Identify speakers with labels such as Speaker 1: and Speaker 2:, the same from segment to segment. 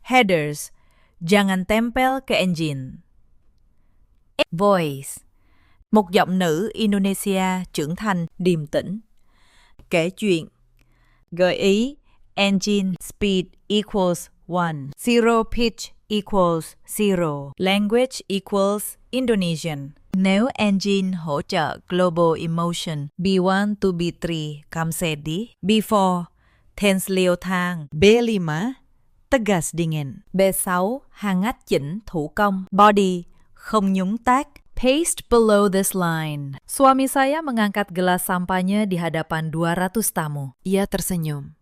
Speaker 1: Headers, jangan tempel ke engine. Voice, một giọng nữ Indonesia trưởng thành, điềm tĩnh. Kể chuyện. Gợi ý, engine speed equals 1, zero pitch equals 0, language equals Indonesian. Nếu engine hỗ trợ global emotion, B1 to B3 kamsedi, B4 tense liều thang, B5 tegas dingin, B6 hangat chỉnh thủ công, body không nhúng tác. Paste below this line. Suami saya mengangkat gelas sampahnya di hadapan 200 tamu. Ia tersenyum.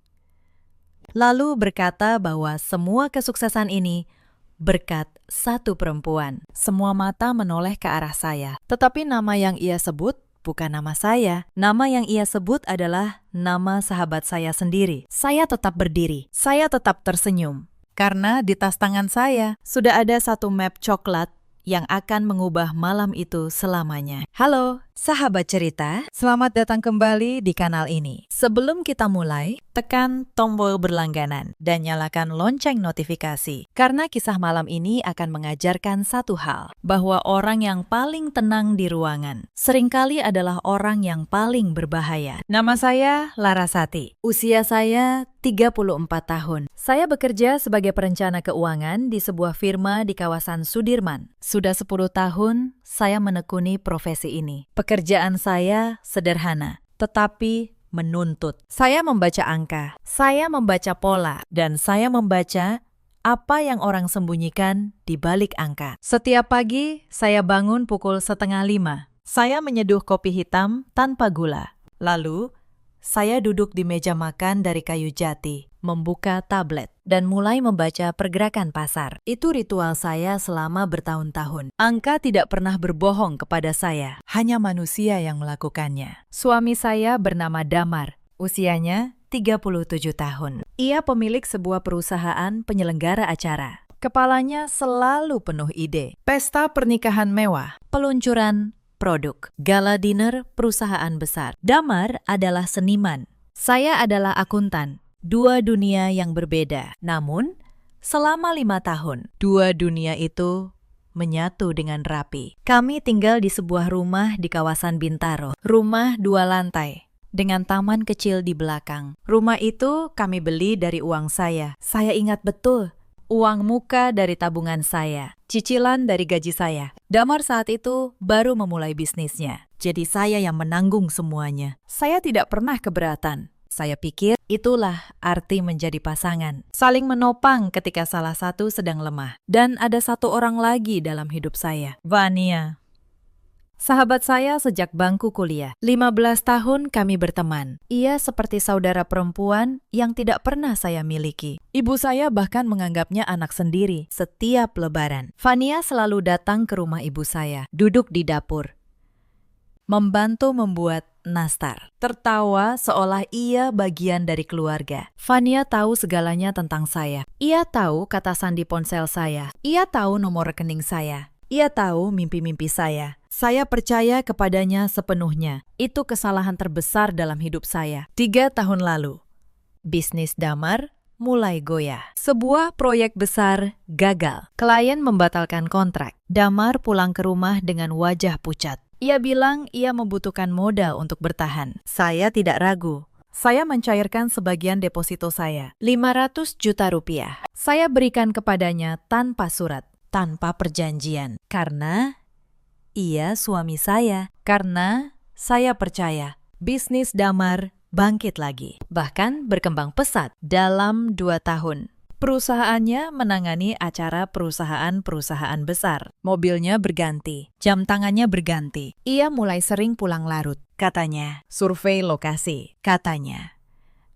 Speaker 1: Lalu berkata bahwa semua kesuksesan ini berkat satu perempuan. Semua mata menoleh ke arah saya. Tetapi nama yang ia sebut bukan nama saya. Nama yang ia sebut adalah nama sahabat saya sendiri. Saya tetap berdiri. Saya tetap tersenyum. Karena di tas tangan saya sudah ada satu map coklat yang akan mengubah malam itu selamanya. Halo, sahabat cerita. Selamat datang kembali di kanal ini. Sebelum kita mulai, tekan tombol berlangganan dan nyalakan lonceng notifikasi. Karena kisah malam ini akan mengajarkan satu hal, bahwa orang yang paling tenang di ruangan seringkali adalah orang yang paling berbahaya. Nama saya Larasati. Usia saya 34 tahun. Saya bekerja sebagai perencana keuangan di sebuah firma di kawasan Sudirman. Sudah 10 tahun saya menekuni profesi ini. Pekerjaan saya sederhana, tetapi menuntut. Saya membaca angka, saya membaca pola, dan saya membaca apa yang orang sembunyikan di balik angka. Setiap pagi, saya bangun pukul 4:30. Saya menyeduh kopi hitam tanpa gula. Lalu, saya duduk di meja makan dari kayu jati, membuka tablet, dan mulai membaca pergerakan pasar. Itu ritual saya selama bertahun-tahun. Angka tidak pernah berbohong kepada saya, hanya manusia yang melakukannya. Suami saya bernama Damar, usianya 37 tahun. Ia pemilik sebuah perusahaan penyelenggara acara. Kepalanya selalu penuh ide. Pesta pernikahan mewah, peluncuran produk, gala dinner perusahaan besar. Damar adalah seniman. Saya adalah akuntan. Dua dunia yang berbeda. Namun, selama 5 tahun, dua dunia itu menyatu dengan rapi. Kami tinggal di sebuah rumah di kawasan Bintaro. Rumah 2 lantai, dengan taman kecil di belakang. Rumah itu kami beli dari uang saya. Saya ingat betul. Uang muka dari tabungan saya, cicilan dari gaji saya. Damar saat itu baru memulai bisnisnya, jadi saya yang menanggung semuanya. Saya tidak pernah keberatan. Saya pikir itulah arti menjadi pasangan. Saling menopang ketika salah satu sedang lemah. Dan ada satu orang lagi dalam hidup saya, Vania. Sahabat saya sejak bangku kuliah. 15 tahun kami berteman. Ia seperti saudara perempuan yang tidak pernah saya miliki. Ibu saya bahkan menganggapnya anak sendiri setiap lebaran. Vania selalu datang ke rumah ibu saya, duduk di dapur, membantu membuat nastar. Tertawa seolah ia bagian dari keluarga. Vania tahu segalanya tentang saya. Ia tahu kata sandi ponsel saya. Ia tahu nomor rekening saya. Ia tahu mimpi-mimpi saya. Saya percaya kepadanya sepenuhnya. Itu kesalahan terbesar dalam hidup saya. 3 tahun lalu, bisnis Damar mulai goyah. Sebuah proyek besar gagal. Klien membatalkan kontrak. Damar pulang ke rumah dengan wajah pucat. Ia bilang ia membutuhkan modal untuk bertahan. Saya tidak ragu. Saya mencairkan sebagian deposito saya, 500 juta rupiah. Saya berikan kepadanya tanpa surat, tanpa perjanjian. Karena ia suami saya. Karena saya percaya bisnis Damar bangkit lagi. Bahkan berkembang pesat dalam 2 tahun. Perusahaannya menangani acara perusahaan-perusahaan besar. Mobilnya berganti, jam tangannya berganti. Ia mulai sering pulang larut, katanya. Survei lokasi, katanya.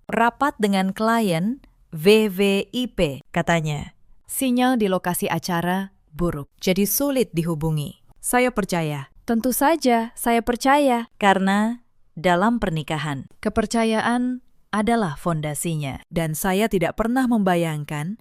Speaker 1: Rapat dengan klien, VVIP, katanya. Sinyal di lokasi acara buruk, jadi sulit dihubungi. Saya percaya. Tentu saja saya percaya. Karena dalam pernikahan, kepercayaan adalah fondasinya. Dan saya tidak pernah membayangkan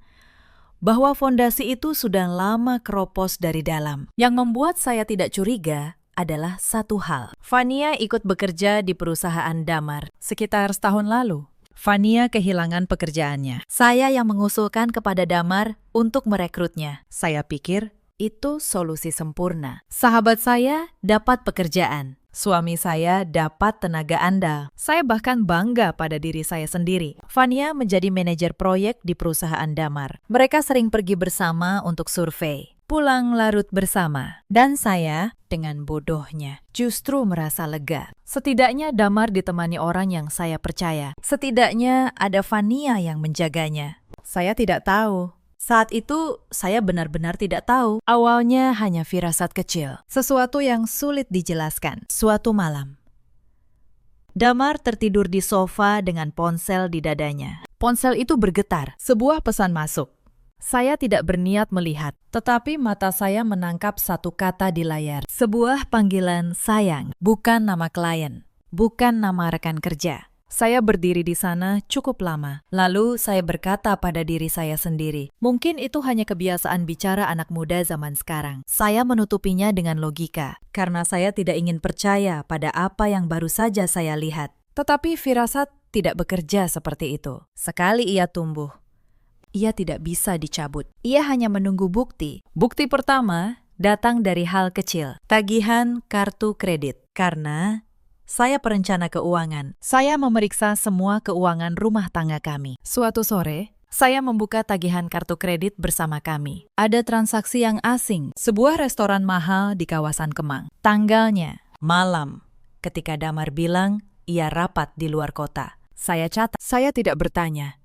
Speaker 1: bahwa fondasi itu sudah lama keropos dari dalam. Yang membuat saya tidak curiga adalah satu hal. Vania ikut bekerja di perusahaan Damar sekitar setahun lalu. Fania kehilangan pekerjaannya. Saya yang mengusulkan kepada Damar untuk merekrutnya. Saya pikir itu solusi sempurna. Sahabat saya dapat pekerjaan. Suami saya dapat tenaga andal. Saya bahkan bangga pada diri saya sendiri. Fania menjadi manajer proyek di perusahaan Damar. Mereka sering pergi bersama untuk survei, pulang larut bersama. Dan saya, dengan bodohnya, justru merasa lega. Setidaknya Damar ditemani orang yang saya percaya. Setidaknya ada Fania yang menjaganya. Saya tidak tahu. Saat itu, saya benar-benar tidak tahu. Awalnya hanya firasat kecil. Sesuatu yang sulit dijelaskan. Suatu malam, Damar tertidur di sofa dengan ponsel di dadanya. Ponsel itu bergetar. Sebuah pesan masuk. Saya tidak berniat melihat, tetapi mata saya menangkap satu kata di layar. Sebuah panggilan sayang, bukan nama klien, bukan nama rekan kerja. Saya berdiri di sana cukup lama. Lalu saya berkata pada diri saya sendiri, mungkin itu hanya kebiasaan bicara anak muda zaman sekarang. Saya menutupinya dengan logika, karena saya tidak ingin percaya pada apa yang baru saja saya lihat. Tetapi firasat tidak bekerja seperti itu. Sekali ia tumbuh, ia tidak bisa dicabut. Ia hanya menunggu bukti. Bukti pertama datang dari hal kecil, tagihan kartu kredit. Karena saya perencana keuangan. Saya memeriksa semua keuangan rumah tangga kami. Suatu sore, saya membuka tagihan kartu kredit bersama kami. Ada transaksi yang asing, sebuah restoran mahal di kawasan Kemang. Tanggalnya, malam, ketika Damar bilang ia rapat di luar kota. Saya catat, saya tidak bertanya.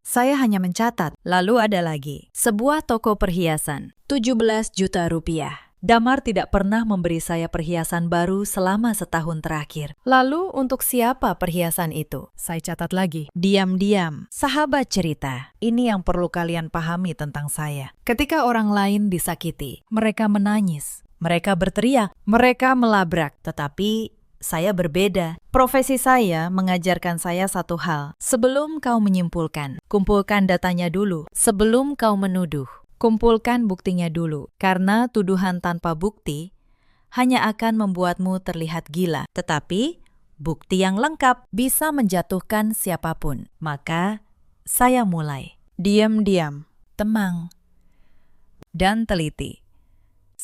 Speaker 1: Saya hanya mencatat. Lalu ada lagi, sebuah toko perhiasan, 17 juta rupiah. Damar tidak pernah memberi saya perhiasan baru selama setahun terakhir. Lalu untuk siapa perhiasan itu? Saya catat lagi. Diam-diam, sahabat cerita. Ini yang perlu kalian pahami tentang saya. Ketika orang lain disakiti, mereka menangis, mereka berteriak, mereka melabrak. Tetapi saya berbeda. Profesi saya mengajarkan saya satu hal. Sebelum kau menyimpulkan, kumpulkan datanya dulu. Sebelum kau menuduh, kumpulkan buktinya dulu, karena tuduhan tanpa bukti hanya akan membuatmu terlihat gila. Tetapi, bukti yang lengkap bisa menjatuhkan siapapun. Maka, saya mulai. Diam-diam, tenang, dan teliti.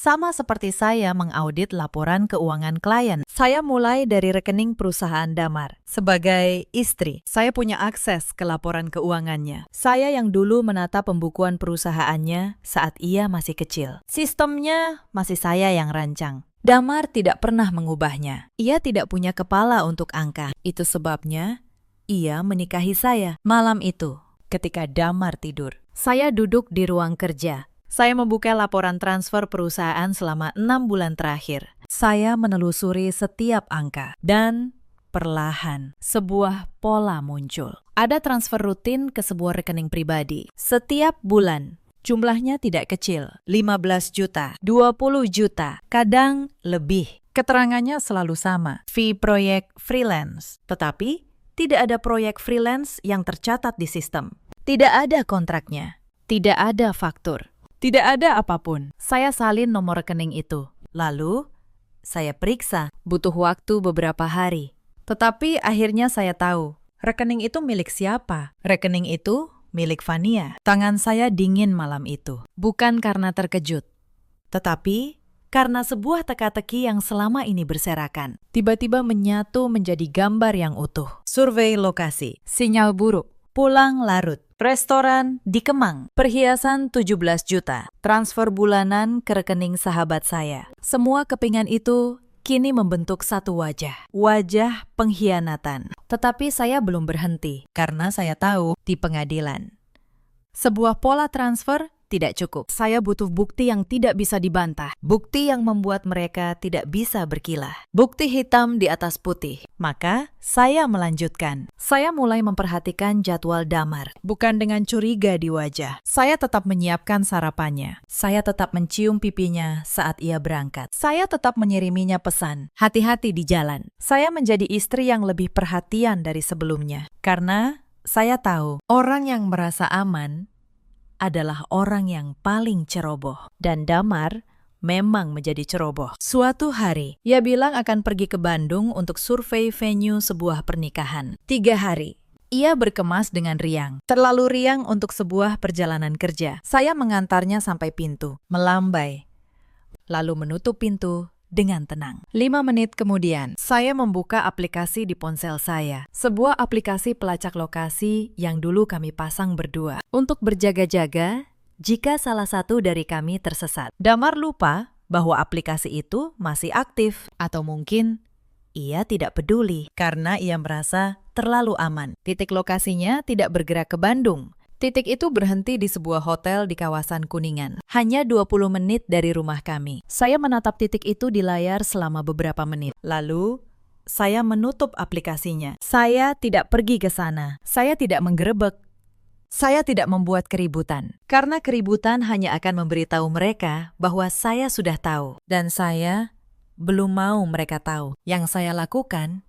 Speaker 1: Sama seperti saya mengaudit laporan keuangan klien. Saya mulai dari rekening perusahaan Damar. Sebagai istri, saya punya akses ke laporan keuangannya. Saya yang dulu menata pembukuan perusahaannya saat ia masih kecil. Sistemnya masih saya yang rancang. Damar tidak pernah mengubahnya. Ia tidak punya kepala untuk angka. Itu sebabnya ia menikahi saya. Malam itu, ketika Damar tidur, saya duduk di ruang kerja. Saya membuka laporan transfer perusahaan selama 6 bulan terakhir. Saya menelusuri setiap angka. Dan perlahan, sebuah pola muncul. Ada transfer rutin ke sebuah rekening pribadi. Setiap bulan, jumlahnya tidak kecil. 15 juta, 20 juta, kadang lebih. Keterangannya selalu sama. Fee proyek freelance. Tetapi, tidak ada proyek freelance yang tercatat di sistem. Tidak ada kontraknya. Tidak ada faktur. Tidak ada apapun. Saya salin nomor rekening itu. Lalu, saya periksa. Butuh waktu beberapa hari. Tetapi akhirnya saya tahu, rekening itu milik siapa? Rekening itu milik Fania. Tangan saya dingin malam itu. Bukan karena terkejut, tetapi karena sebuah teka-teki yang selama ini berserakan. Tiba-tiba menyatu menjadi gambar yang utuh. Survei lokasi. Sinyal buruk. Pulang larut. Restoran di Kemang, perhiasan 17 juta, transfer bulanan ke rekening sahabat saya. Semua kepingan itu kini membentuk satu wajah. Wajah pengkhianatan. Tetapi saya belum berhenti, karena saya tahu di pengadilan sebuah pola transfer tidak cukup. Saya butuh bukti yang tidak bisa dibantah. Bukti yang membuat mereka tidak bisa berkilah. Bukti hitam di atas putih. Maka, saya melanjutkan. Saya mulai memperhatikan jadwal Damar. Bukan dengan curiga di wajah. Saya tetap menyiapkan sarapannya. Saya tetap mencium pipinya saat ia berangkat. Saya tetap menyiriminya pesan. Hati-hati di jalan. Saya menjadi istri yang lebih perhatian dari sebelumnya. Karena saya tahu, orang yang merasa aman adalah orang yang paling ceroboh. Dan Damar memang menjadi ceroboh. Suatu hari, ia bilang akan pergi ke Bandung untuk survei venue sebuah pernikahan. 3 hari. Ia berkemas dengan riang. Terlalu riang untuk sebuah perjalanan kerja. Saya mengantarnya sampai pintu, melambai, lalu menutup pintu dengan tenang. 5 menit kemudian, saya membuka aplikasi di ponsel saya. Sebuah aplikasi pelacak lokasi yang dulu kami pasang berdua. Untuk berjaga-jaga jika salah satu dari kami tersesat. Damar lupa bahwa aplikasi itu masih aktif. Atau mungkin ia tidak peduli karena ia merasa terlalu aman. Titik lokasinya tidak bergerak ke Bandung. Titik itu berhenti di sebuah hotel di kawasan Kuningan. Hanya 20 menit dari rumah kami. Saya menatap titik itu di layar selama beberapa menit. Lalu, saya menutup aplikasinya. Saya tidak pergi ke sana. Saya tidak menggerebek. Saya tidak membuat keributan. Karena keributan hanya akan memberitahu mereka bahwa saya sudah tahu. Dan saya belum mau mereka tahu. Yang saya lakukan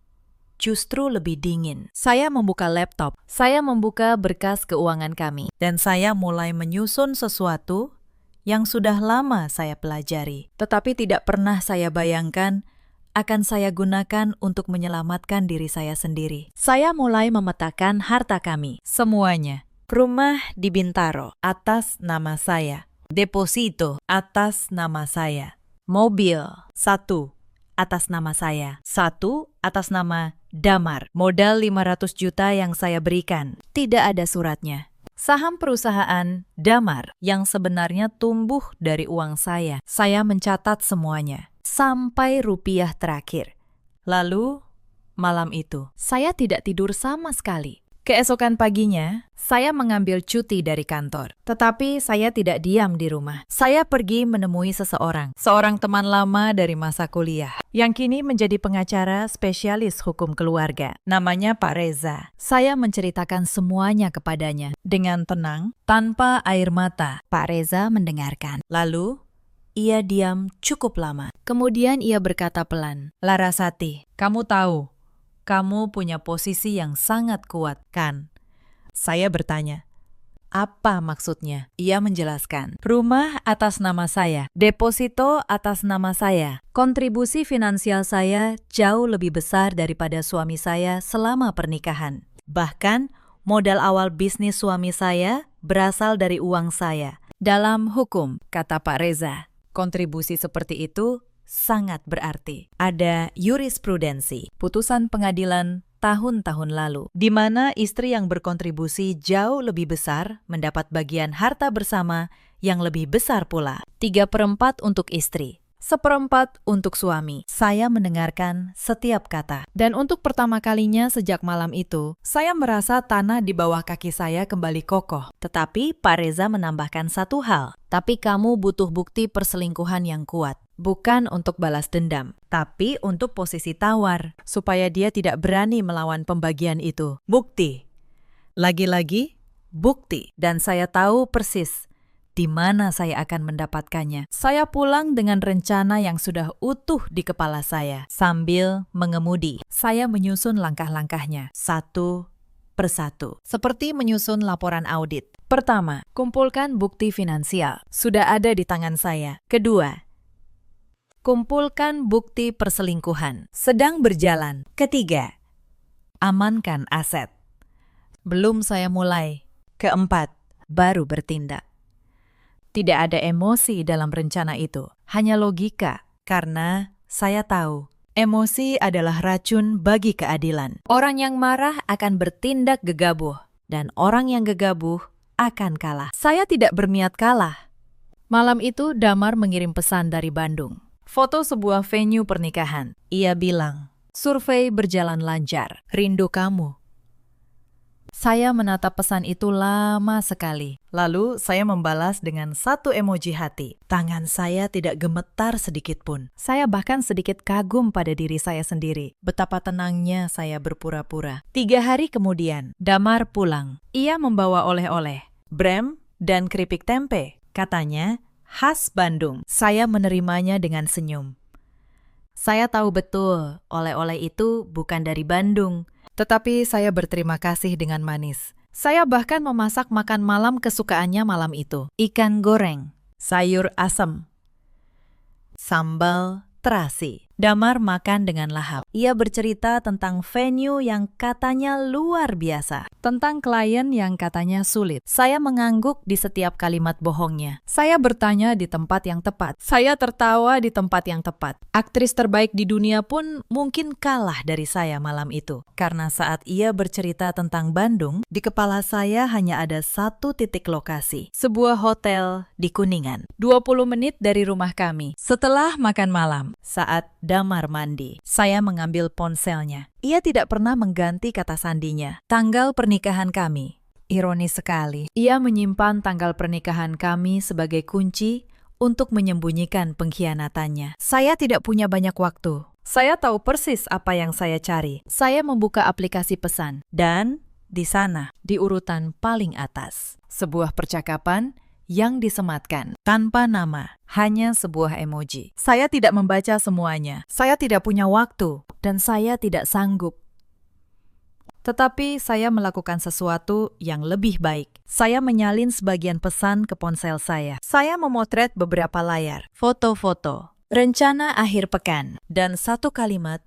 Speaker 1: justru lebih dingin. Saya membuka laptop, saya membuka berkas keuangan kami, dan saya mulai menyusun sesuatu yang sudah lama saya pelajari, tetapi tidak pernah saya bayangkan akan saya gunakan untuk menyelamatkan diri saya sendiri. Saya mulai memetakan harta kami, semuanya. Rumah di Bintaro, atas nama saya. Deposito, atas nama saya. Mobil, 1, atas nama saya. 1, atas nama Damar. Modal 500 juta yang saya berikan. Tidak ada suratnya. Saham perusahaan Damar yang sebenarnya tumbuh dari uang saya. Saya mencatat semuanya. Sampai rupiah terakhir. Lalu, malam itu, saya tidak tidur sama sekali. Keesokan paginya, saya mengambil cuti dari kantor. Tetapi saya tidak diam di rumah. Saya pergi menemui seseorang teman lama dari masa kuliah, yang kini menjadi pengacara spesialis hukum keluarga. Namanya Pak Reza. Saya menceritakan semuanya kepadanya. Dengan tenang, tanpa air mata, Pak Reza mendengarkan. Lalu, ia diam cukup lama. Kemudian ia berkata pelan, "Larasati, kamu tahu, kamu punya posisi yang sangat kuat, kan?" Saya bertanya, "Apa maksudnya?" Ia menjelaskan, "Rumah atas nama saya, deposito atas nama saya. Kontribusi finansial saya jauh lebih besar daripada suami saya selama pernikahan. Bahkan, modal awal bisnis suami saya berasal dari uang saya. Dalam hukum," kata Pak Reza, "kontribusi seperti itu sangat berarti. Ada jurisprudensi, putusan pengadilan tahun-tahun lalu, di mana istri yang berkontribusi jauh lebih besar mendapat bagian harta bersama yang lebih besar pula. 3/4 untuk istri, 1/4 untuk suami." Saya mendengarkan setiap kata. Dan untuk pertama kalinya sejak malam itu, saya merasa tanah di bawah kaki saya kembali kokoh. Tetapi Pak Reza menambahkan satu hal. "Tapi kamu butuh bukti perselingkuhan yang kuat. Bukan untuk balas dendam, tapi untuk posisi tawar, supaya dia tidak berani melawan pembagian itu. Bukti. Lagi-lagi, bukti. Dan saya tahu persis di mana saya akan mendapatkannya." Saya pulang dengan rencana yang sudah utuh di kepala saya. Sambil mengemudi, saya menyusun langkah-langkahnya, satu persatu, seperti menyusun laporan audit. Pertama, kumpulkan bukti finansial. Sudah ada di tangan saya. Kedua, kumpulkan bukti perselingkuhan. Sedang berjalan. Ketiga, amankan aset. Belum saya mulai. Keempat, baru bertindak. Tidak ada emosi dalam rencana itu, hanya logika. Karena saya tahu, emosi adalah racun bagi keadilan. Orang yang marah akan bertindak gegabah, dan orang yang gegabah akan kalah. Saya tidak berniat kalah. Malam itu Damar mengirim pesan dari Bandung. Foto sebuah venue pernikahan. Ia bilang, "Survei berjalan lancar. Rindu kamu." Saya menatap pesan itu lama sekali. Lalu saya membalas dengan satu emoji hati. Tangan saya tidak gemetar sedikit pun. Saya bahkan sedikit kagum pada diri saya sendiri. Betapa tenangnya saya berpura-pura. 3 hari kemudian, Damar pulang. Ia membawa oleh-oleh, brem dan keripik tempe. Katanya, khas Bandung. Saya menerimanya dengan senyum. Saya tahu betul oleh-oleh itu bukan dari Bandung, tetapi saya berterima kasih dengan manis. Saya bahkan memasak makan malam kesukaannya malam itu. Ikan goreng, sayur asem, sambal terasi, Damar makan dengan lahap. Ia bercerita tentang venue yang katanya luar biasa.
Speaker 2: Tentang klien yang katanya sulit.
Speaker 1: Saya mengangguk di setiap kalimat bohongnya.
Speaker 2: Saya bertanya di tempat yang tepat. Saya tertawa di tempat yang tepat.
Speaker 1: Aktris terbaik di dunia pun mungkin kalah dari saya malam itu. Karena saat ia bercerita tentang Bandung, di kepala saya hanya ada satu titik lokasi. Sebuah hotel di Kuningan.
Speaker 2: 20 menit dari rumah kami. Setelah makan malam.
Speaker 1: Saat Damar mandi, saya mengambil ponselnya. Ia tidak pernah mengganti kata sandinya. Tanggal pernikahan kami. Ironis sekali. Ia menyimpan tanggal pernikahan kami sebagai kunci untuk menyembunyikan pengkhianatannya. Saya tidak punya banyak waktu. Saya tahu persis apa yang saya cari. Saya membuka aplikasi pesan. Dan di sana, di urutan paling atas, sebuah percakapan yang disematkan tanpa nama, hanya sebuah emoji. Saya tidak membaca semuanya. Saya tidak punya waktu dan saya tidak sanggup. Tetapi saya melakukan sesuatu yang lebih baik. Saya menyalin sebagian pesan ke ponsel saya. Saya memotret beberapa layar, foto-foto, rencana akhir pekan, dan satu kalimat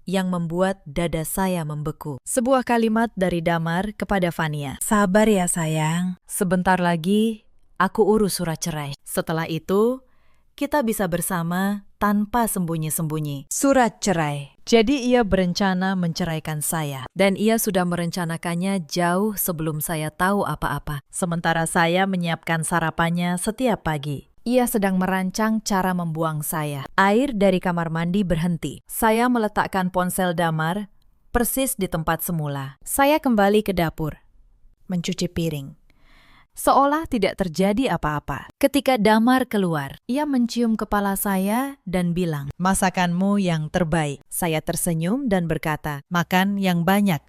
Speaker 1: yang membuat dada saya membeku. Sebuah kalimat dari Damar kepada Fania. Sabar ya sayang, sebentar lagi aku urus surat cerai. Setelah itu, kita bisa bersama tanpa sembunyi-sembunyi. Surat cerai. Jadi ia berencana menceraikan saya. Dan ia sudah merencanakannya jauh sebelum saya tahu apa-apa. Sementara saya menyiapkan sarapannya setiap pagi. Ia sedang merancang cara membuang saya. Air dari kamar mandi berhenti. Saya meletakkan ponsel Damar persis di tempat semula. Saya kembali ke dapur, mencuci piring. Seolah tidak terjadi apa-apa. Ketika Damar keluar, ia mencium kepala saya dan bilang, "Masakanmu yang terbaik." Saya tersenyum dan berkata, "Makan yang banyak."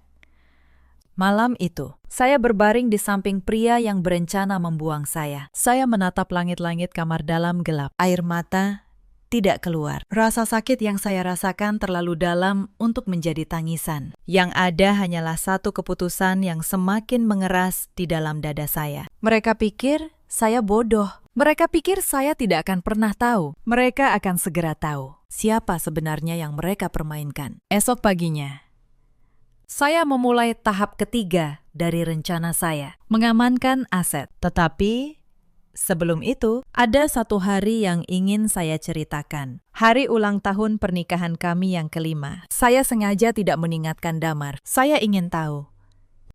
Speaker 1: Malam itu, saya berbaring di samping pria yang berencana membuang saya. Saya menatap langit-langit kamar dalam gelap. Air mata tidak keluar. Rasa sakit yang saya rasakan terlalu dalam untuk menjadi tangisan. Yang ada hanyalah satu keputusan yang semakin mengeras di dalam dada saya. Mereka pikir saya bodoh. Mereka pikir saya tidak akan pernah tahu. Mereka akan segera tahu siapa sebenarnya yang mereka permainkan. Esok paginya, saya memulai tahap ketiga dari rencana saya, mengamankan aset. Tetapi sebelum itu, ada satu hari yang ingin saya ceritakan. Hari ulang tahun pernikahan kami yang kelima. Saya sengaja tidak mengingatkan Damar. Saya ingin tahu,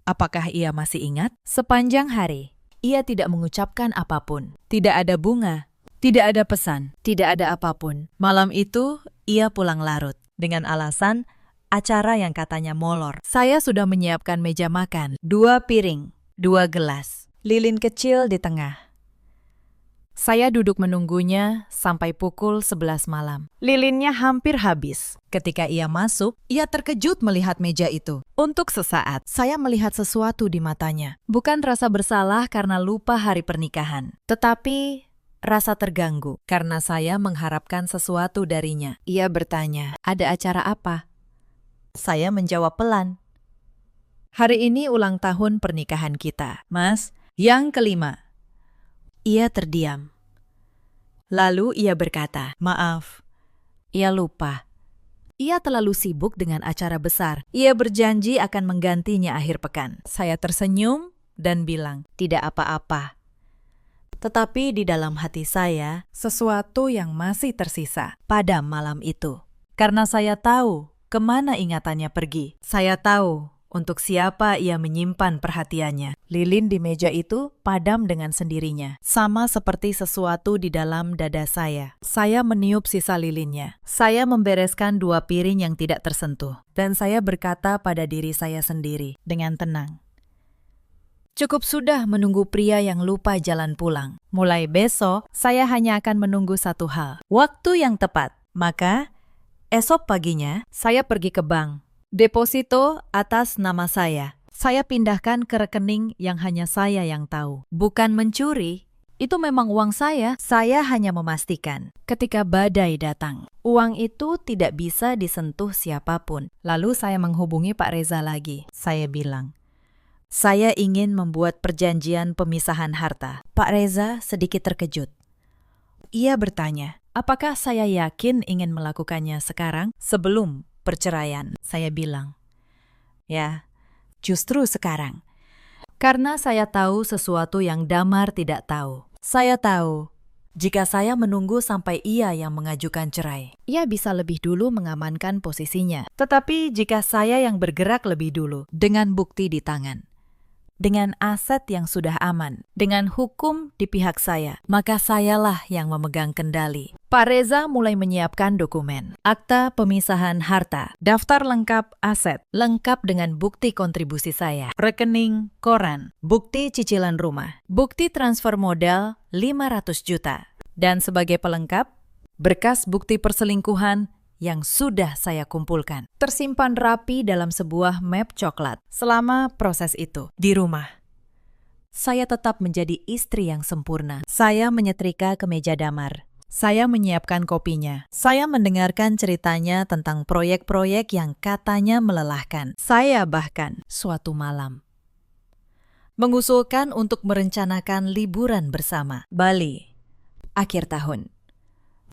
Speaker 1: apakah ia masih ingat? Sepanjang hari, ia tidak mengucapkan apapun. Tidak ada bunga, tidak ada pesan, tidak ada apapun. Malam itu, ia pulang larut dengan alasan acara yang katanya molor. Saya sudah menyiapkan meja makan, 2 piring, 2 gelas, lilin kecil di tengah. Saya duduk menunggunya sampai pukul 11 malam. Lilinnya hampir habis. Ketika ia masuk, ia terkejut melihat meja itu. Untuk sesaat, saya melihat sesuatu di matanya. Bukan rasa bersalah karena lupa hari pernikahan, tetapi rasa terganggu karena saya mengharapkan sesuatu darinya. Ia bertanya, "Ada acara apa?" Saya menjawab pelan, "Hari ini ulang tahun pernikahan kita, Mas, yang kelima." Ia terdiam. Lalu ia berkata, "Maaf, ia lupa. Ia terlalu sibuk dengan acara besar. Ia berjanji akan menggantinya akhir pekan." Saya tersenyum dan bilang, "Tidak apa-apa." Tetapi di dalam hati saya, sesuatu yang masih tersisa pada malam itu. Karena saya tahu kemana ingatannya pergi. Saya tahu untuk siapa ia menyimpan perhatiannya. Lilin di meja itu padam dengan sendirinya, sama seperti sesuatu di dalam dada saya. Saya meniup sisa lilinnya. Saya membereskan 2 piring yang tidak tersentuh. Dan saya berkata pada diri saya sendiri dengan tenang, "Cukup sudah menunggu pria yang lupa jalan pulang. Mulai besok, saya hanya akan menunggu satu hal, waktu yang tepat." Maka, esok paginya, saya pergi ke bank. Deposito atas nama saya. Saya pindahkan ke rekening yang hanya saya yang tahu. Bukan mencuri, itu memang uang saya. Saya hanya memastikan ketika badai datang, uang itu tidak bisa disentuh siapapun. Lalu saya menghubungi Pak Reza lagi. Saya bilang, "Saya ingin membuat perjanjian pemisahan harta." Pak Reza sedikit terkejut. Ia bertanya, apakah saya yakin ingin melakukannya sekarang sebelum perceraian? Saya bilang, ya, justru sekarang. Karena saya tahu sesuatu yang Damar tidak tahu. Saya tahu, jika saya menunggu sampai ia yang mengajukan cerai,
Speaker 2: Ia bisa lebih dulu mengamankan posisinya.
Speaker 1: tetapi jika saya yang bergerak lebih dulu dengan bukti di tangan, dengan aset yang sudah aman, dengan hukum di pihak saya, maka sayalah yang memegang kendali. Pak Reza mulai menyiapkan dokumen, akta pemisahan harta, daftar lengkap aset, lengkap dengan bukti kontribusi saya, rekening koran, bukti cicilan rumah, bukti transfer modal 500 juta, dan sebagai pelengkap, berkas bukti perselingkuhan yang sudah saya kumpulkan, tersimpan rapi dalam sebuah map coklat. Selama proses itu, di rumah, saya tetap menjadi istri yang sempurna. Saya menyetrika kemeja Damar. Saya menyiapkan kopinya. Saya mendengarkan ceritanya tentang proyek-proyek yang katanya melelahkan. Saya bahkan suatu malam mengusulkan untuk merencanakan liburan bersama Bali akhir tahun.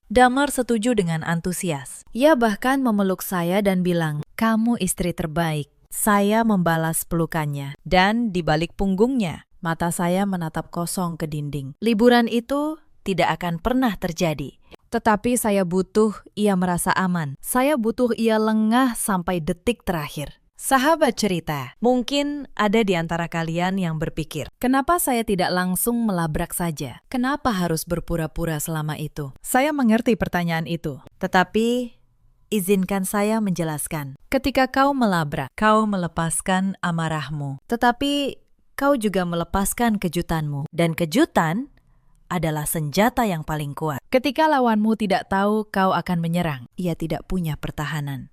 Speaker 1: Damar setuju dengan antusias. Ia bahkan memeluk saya dan bilang, "Kamu istri terbaik." Saya membalas pelukannya, dan di balik punggungnya, mata saya menatap kosong ke dinding. Liburan itu tidak akan pernah terjadi. Tetapi saya butuh ia merasa aman. Saya butuh ia lengah sampai detik terakhir. Sahabat cerita, mungkin ada di antara kalian yang berpikir, kenapa saya tidak langsung melabrak saja? Kenapa harus berpura-pura selama itu? Saya mengerti pertanyaan itu, tetapi izinkan saya menjelaskan. Ketika kau melabrak, kau melepaskan amarahmu, tetapi kau juga melepaskan kejutanmu, dan kejutan adalah senjata yang paling kuat. Ketika lawanmu tidak tahu kau akan menyerang, ia tidak punya pertahanan.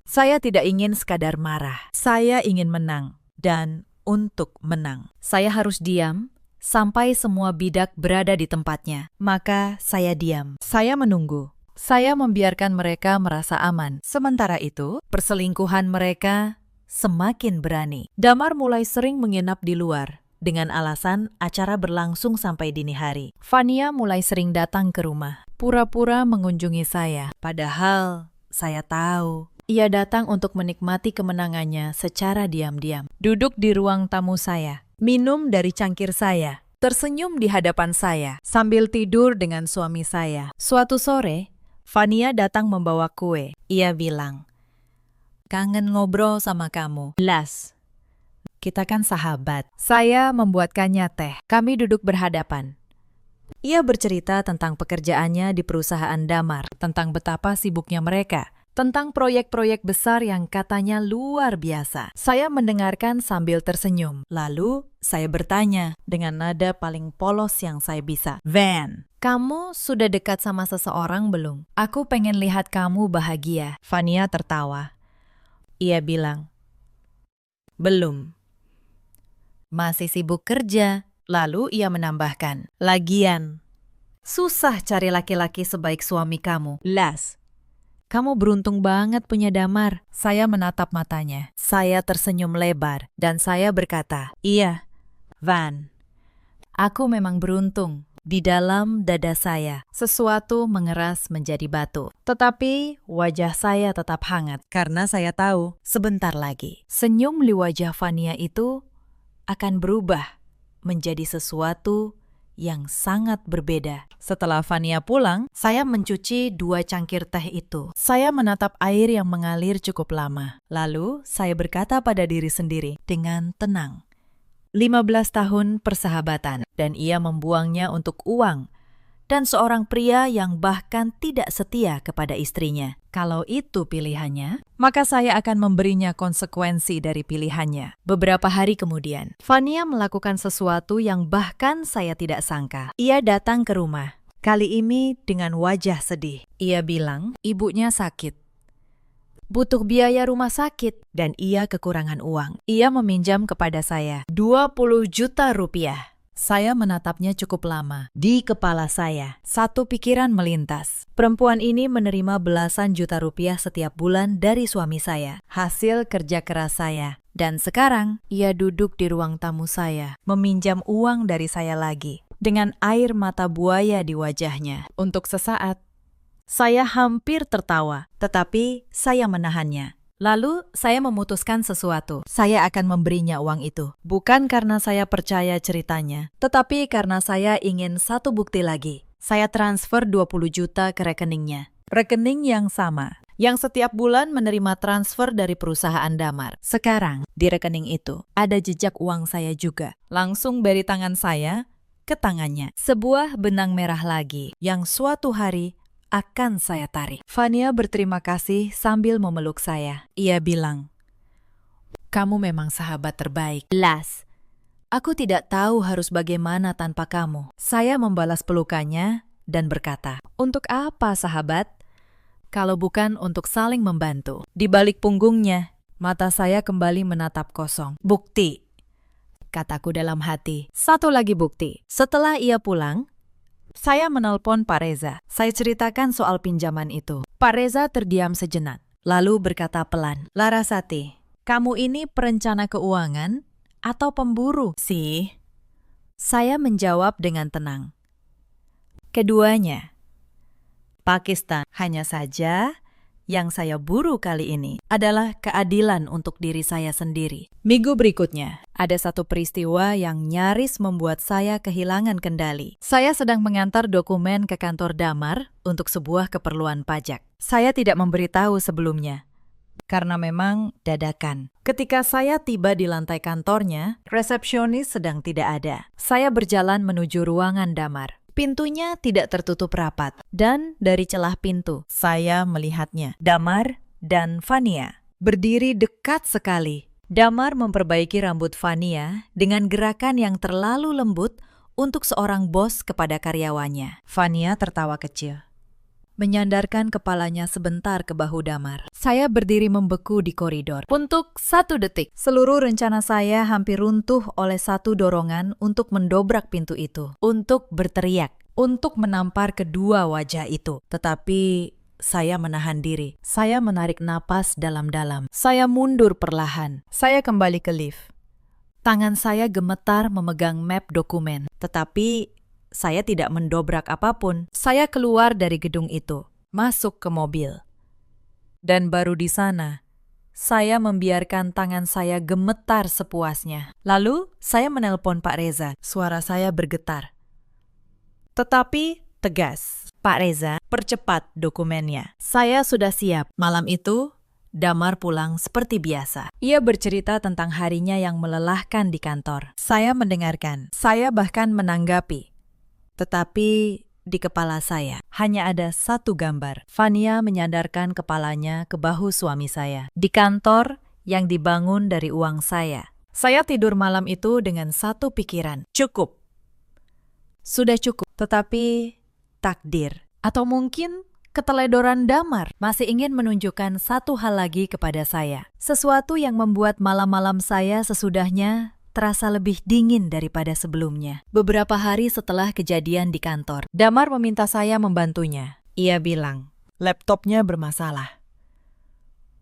Speaker 1: Saya tidak ingin sekadar marah. Saya ingin menang. Dan untuk menang, saya harus diam sampai semua bidak berada di tempatnya. Maka saya diam. Saya menunggu. Saya membiarkan mereka merasa aman. Sementara itu, perselingkuhan mereka semakin berani. Damar mulai sering menginap di luar dengan alasan acara berlangsung sampai dini hari. Fania mulai sering datang ke rumah, pura-pura mengunjungi saya. Padahal saya tahu ia datang untuk menikmati kemenangannya secara diam-diam. Duduk di ruang tamu saya, minum dari cangkir saya, tersenyum di hadapan saya, sambil tidur dengan suami saya. Suatu sore, Fania datang membawa kue. Ia bilang, "Kangen ngobrol sama kamu, Las. Kita kan sahabat." Saya membuatkannya teh. Kami duduk berhadapan. Ia bercerita tentang pekerjaannya di perusahaan Damar, tentang betapa sibuknya mereka, tentang proyek-proyek besar yang katanya luar biasa. Saya mendengarkan sambil tersenyum. Lalu, saya bertanya dengan nada paling polos yang saya bisa. "Van, kamu sudah dekat sama seseorang belum? Aku pengen lihat kamu bahagia." Fania tertawa. Ia bilang, "Belum. Masih sibuk kerja." Lalu ia menambahkan, "Lagian, susah cari laki-laki sebaik suami kamu, Las. Kamu beruntung banget punya Damar." Saya menatap matanya. Saya tersenyum lebar dan saya berkata, "Iya, Van. Aku memang beruntung." Di dalam dada saya, sesuatu mengeras menjadi batu. Tetapi wajah saya tetap hangat karena saya tahu sebentar lagi senyum di wajah Fania itu akan berubah menjadi sesuatu yang sangat berbeda. Setelah Fania pulang, saya mencuci 2 cangkir teh itu. Saya menatap air yang mengalir cukup lama. Lalu, saya berkata pada diri sendiri dengan tenang, 15 tahun persahabatan, dan ia membuangnya untuk uang, dan seorang pria yang bahkan tidak setia kepada istrinya. Kalau itu pilihannya, maka saya akan memberinya konsekuensi dari pilihannya. Beberapa hari kemudian, Fania melakukan sesuatu yang bahkan saya tidak sangka. Ia datang ke rumah, kali ini dengan wajah sedih. Ia bilang, ibunya sakit, butuh biaya rumah sakit, dan ia kekurangan uang. Ia meminjam kepada saya 20 juta rupiah. Saya menatapnya cukup lama. Di kepala saya, satu pikiran melintas. Perempuan ini menerima belasan juta rupiah setiap bulan dari suami saya, hasil kerja keras saya. Dan sekarang, ia duduk di ruang tamu saya, meminjam uang dari saya lagi. dengan air mata buaya di wajahnya. Untuk sesaat, saya hampir tertawa, tetapi saya menahannya. Lalu saya memutuskan sesuatu. Saya akan memberinya uang itu. Bukan karena saya percaya ceritanya, tetapi karena saya ingin satu bukti lagi. Saya transfer 20 juta ke rekeningnya. Rekening yang sama, yang setiap bulan menerima transfer dari perusahaan Damar. Sekarang, di rekening itu, ada jejak uang saya juga. Langsung dari tangan saya ke tangannya. Sebuah benang merah lagi, yang suatu hari akan saya tarik. Fania berterima kasih sambil memeluk saya. Ia bilang, "Kamu memang sahabat terbaik." Las, aku tidak tahu harus bagaimana tanpa kamu. Saya membalas pelukannya dan berkata, "Untuk apa sahabat? Kalau bukan untuk saling membantu." Di balik punggungnya, mata saya kembali menatap kosong. "Bukti," kataku dalam hati. "Satu lagi bukti." Setelah ia pulang, saya menelpon Pak Reza. Saya ceritakan soal pinjaman itu. Pak Reza terdiam sejenak, lalu berkata pelan, "Larasati, kamu ini perencana keuangan atau pemburu sih?" Saya menjawab dengan tenang, "Keduanya." Pakistan, hanya saja yang saya buru kali ini adalah keadilan untuk diri saya sendiri. Minggu berikutnya, ada satu peristiwa yang nyaris membuat saya kehilangan kendali. Saya sedang mengantar dokumen ke kantor Damar untuk sebuah keperluan pajak. Saya tidak memberitahu sebelumnya, karena memang dadakan. Ketika saya tiba di lantai kantornya, resepsionis sedang tidak ada. Saya berjalan menuju ruangan Damar. Pintunya tidak tertutup rapat, dan dari celah pintu, saya melihatnya. Damar dan Fania berdiri dekat sekali. Damar memperbaiki rambut Fania dengan gerakan yang terlalu lembut untuk seorang bos kepada karyawannya. Fania tertawa kecil, menyandarkan kepalanya sebentar ke bahu Damar. Saya berdiri membeku di koridor. Untuk 1 detik, seluruh rencana saya hampir runtuh oleh satu dorongan untuk mendobrak pintu itu, untuk berteriak, untuk menampar kedua wajah itu. Tetapi saya menahan diri. Saya menarik napas dalam-dalam. Saya mundur perlahan. Saya kembali ke lift. Tangan saya gemetar memegang map dokumen, tetapi saya tidak mendobrak apapun. Saya keluar dari gedung itu, masuk ke mobil. Dan baru di sana, saya membiarkan tangan saya gemetar sepuasnya. Lalu, saya menelpon Pak Reza. Suara saya bergetar, tetapi tegas. "Pak Reza, percepat dokumennya. Saya sudah siap." Malam itu, Damar pulang seperti biasa. Ia bercerita tentang harinya yang melelahkan di kantor. Saya mendengarkan. Saya bahkan menanggapi. Tetapi di kepala saya hanya ada satu gambar. Fania menyandarkan kepalanya ke bahu suami saya di kantor yang dibangun dari uang saya. Saya tidur malam itu dengan satu pikiran. Cukup. Sudah cukup. Tetapi takdir, atau mungkin keteledoran Damar, masih ingin menunjukkan satu hal lagi kepada saya. Sesuatu yang membuat malam-malam saya sesudahnya terasa lebih dingin daripada sebelumnya. Beberapa hari setelah kejadian di kantor, Damar meminta saya membantunya. Ia bilang, laptopnya bermasalah.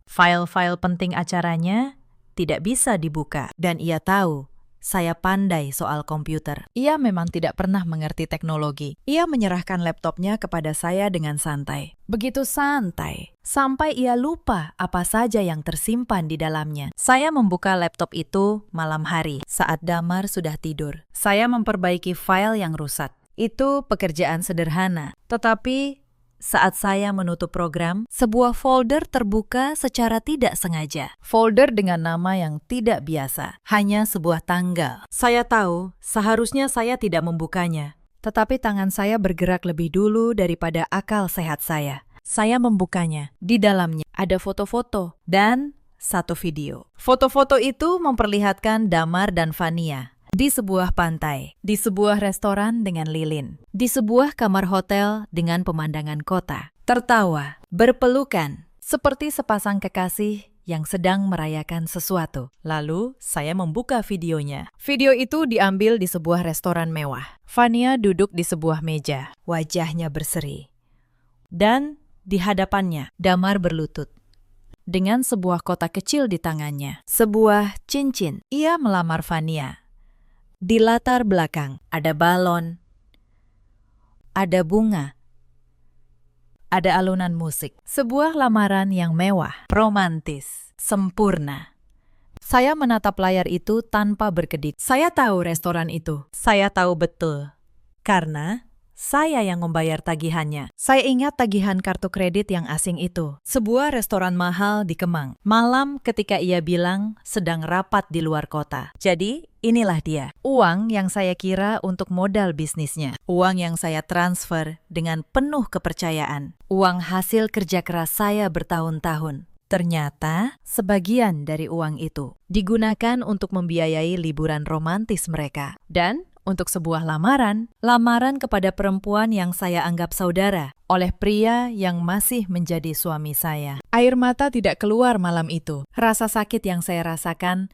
Speaker 1: File-file penting acaranya tidak bisa dibuka, dan ia tahu saya pandai soal komputer. Ia memang tidak pernah mengerti teknologi. Ia menyerahkan laptopnya kepada saya dengan santai. Begitu santai, sampai ia lupa apa saja yang tersimpan di dalamnya. Saya membuka laptop itu malam hari, saat Damar sudah tidur. Saya memperbaiki file yang rusak. Itu pekerjaan sederhana, tetapi saat saya menutup program, sebuah folder terbuka secara tidak sengaja. Folder dengan nama yang tidak biasa, hanya sebuah tanggal. Saya tahu, seharusnya saya tidak membukanya. Tetapi tangan saya bergerak lebih dulu daripada akal sehat saya. Saya membukanya. Di dalamnya ada foto-foto dan satu video. Foto-foto itu memperlihatkan Damar dan Fania di sebuah pantai, di sebuah restoran dengan lilin, di sebuah kamar hotel dengan pemandangan kota, tertawa, berpelukan, seperti sepasang kekasih yang sedang merayakan sesuatu. Lalu, saya membuka videonya. Video itu diambil di sebuah restoran mewah. Fania duduk di sebuah meja, wajahnya berseri. Dan di hadapannya, Damar berlutut, dengan sebuah kotak kecil di tangannya, sebuah cincin. Ia melamar Fania. Di latar belakang ada balon, Ada bunga. Ada alunan musik. Sebuah lamaran yang mewah, romantis, sempurna. Saya menatap layar itu tanpa berkedip. Saya tahu restoran itu. Saya tahu betul. Karena saya yang membayar tagihannya. Saya ingat tagihan kartu kredit yang asing itu. Sebuah restoran mahal di Kemang. Malam ketika ia bilang sedang rapat di luar kota. Jadi, inilah dia. Uang yang saya kira untuk modal bisnisnya. Uang yang saya transfer dengan penuh kepercayaan. Uang hasil kerja keras saya bertahun-tahun. Ternyata, sebagian dari uang itu digunakan untuk membiayai liburan romantis mereka. Dan untuk sebuah lamaran kepada perempuan yang saya anggap saudara, oleh pria yang masih menjadi suami saya. Air mata tidak keluar malam itu. Rasa sakit yang saya rasakan